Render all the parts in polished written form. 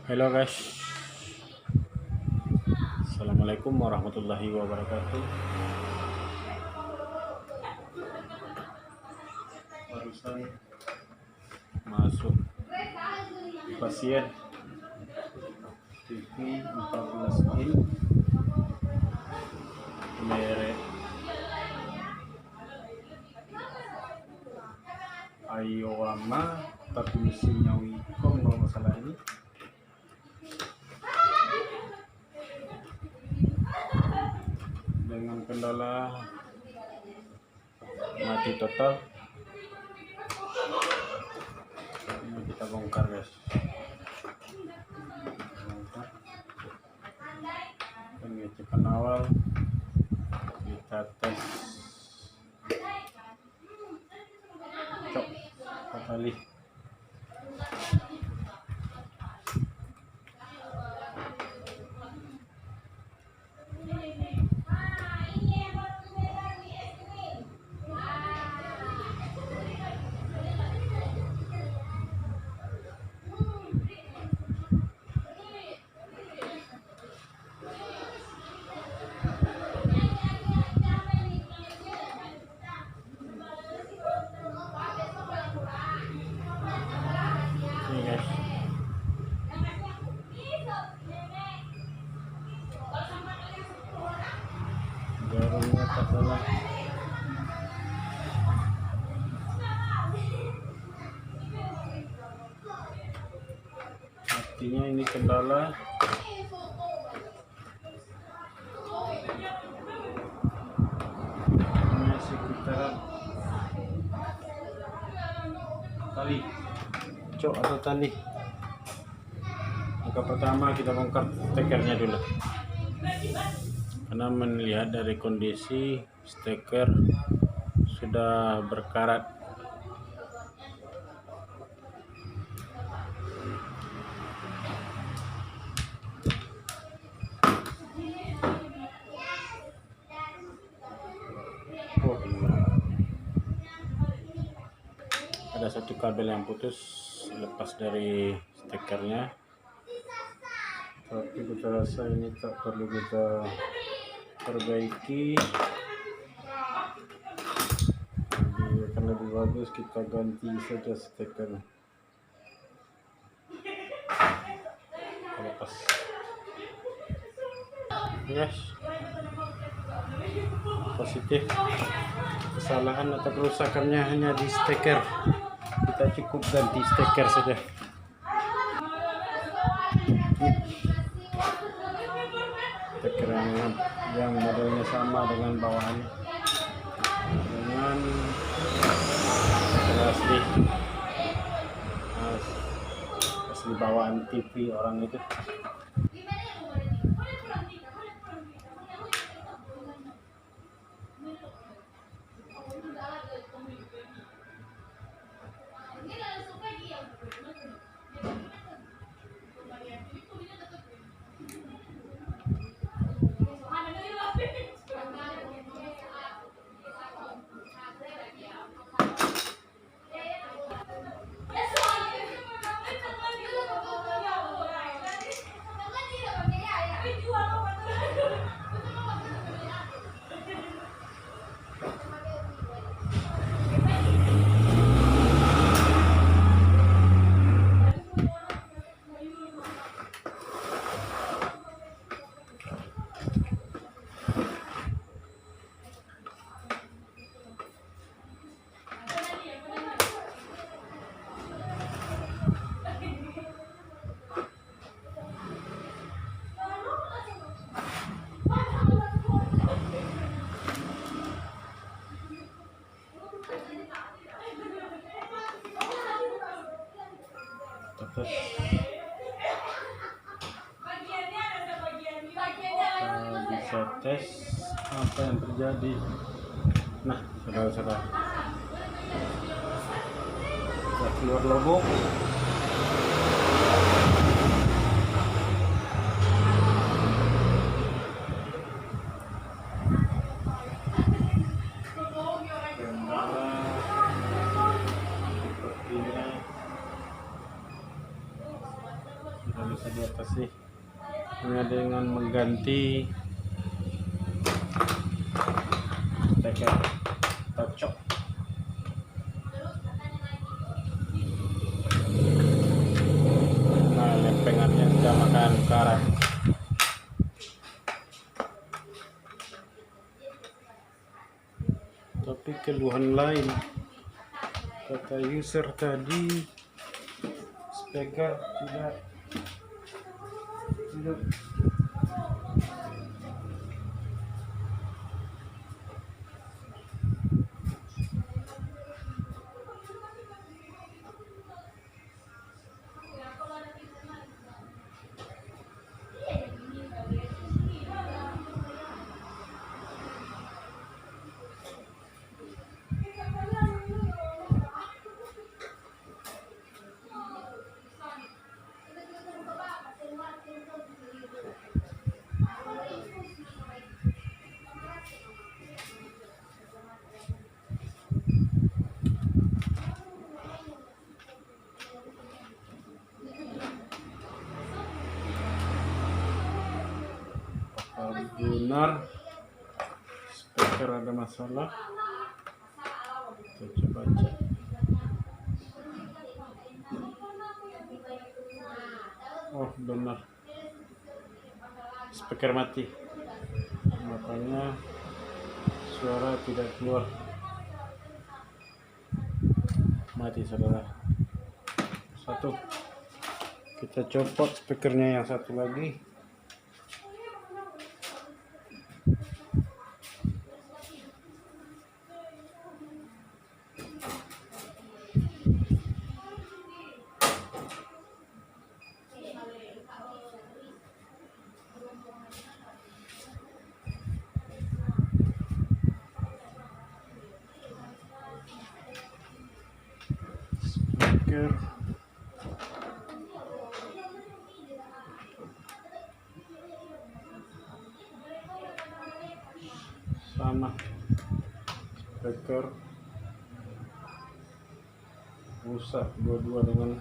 Halo guys, Assalamualaikum warahmatullahi wabarakatuh. Barusan masuk pasien TV 14 in merek Ayoama, tapi mesinnya Wicom kalau masalah ini. Dengan kendala mati total. Ini kita bongkar guys, pengecekan awal, kita tes cok kali. Ini guys, jarumnya tak salah. Artinya ini kendala hanya sekitar tali cok atau tali. Maka pertama kita bongkar stekernya dulu, karena melihat dari kondisi steker sudah berkarat. Ada satu kabel yang putus lepas dari stekernya, tapi kita rasa ini tak perlu kita perbaiki. Jadi akan lebih bagus kita ganti saja steker. Lepas yes, positif. Kesalahan atau kerusakannya hanya di steker, kita cukup ganti steker saja. Steker yang modelnya sama dengan bawahan, dengan steker asli bawaan TV orang itu. Kita bisa tes apa yang terjadi. Nah, saudara-saudara, kita keluar lubang. Sepertinya kita bisa hanya dengan mengganti steker cocok. Nah, lempengannya sudah makan karat. Tapi keluhan lain kata user tadi, speaker tidak benar speaker ada masalah. Kita coba cek. Oh benar, speaker mati, makanya suara tidak keluar, mati saudara. Satu, kita copot speakernya yang satu lagi. Speaker sama, speaker rusak dua-dua dengan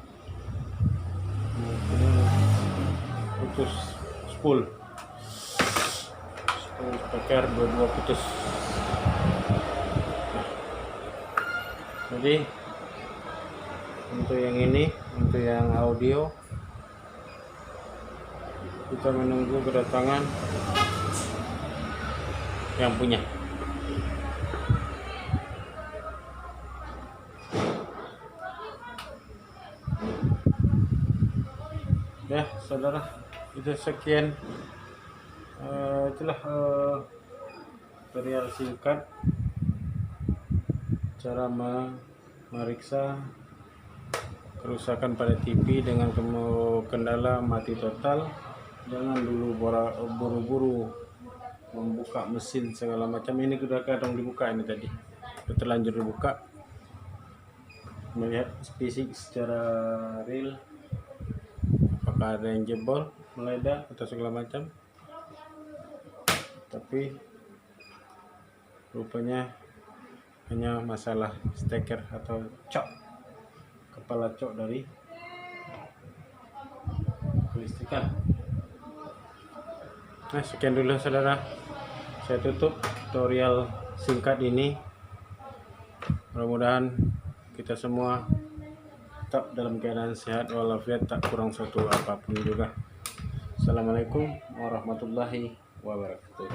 putus spool speaker, dua-dua putus. Jadi untuk yang ini, untuk yang audio, kita menunggu kedatangan yang punya. Ya saudara, itu sekian itulah tutorial singkat cara memeriksa kerusakan pada TV dengan kendala mati total. Jangan dulu buru-buru membuka mesin segala macam. Ini sudah kadang dibuka, ini tadi terlanjur dibuka, melihat fisik secara real apakah ada yang jebol, meledak atau segala macam. Tapi rupanya hanya masalah steker atau cok, kepala cok dari kelistrikan. Nah sekian dulu saudara, saya tutup tutorial singkat ini. Mudah-mudahan kita semua tetap dalam keadaan sehat walafiat, tak kurang satu apapun juga. Assalamualaikum warahmatullahi wabarakatuh.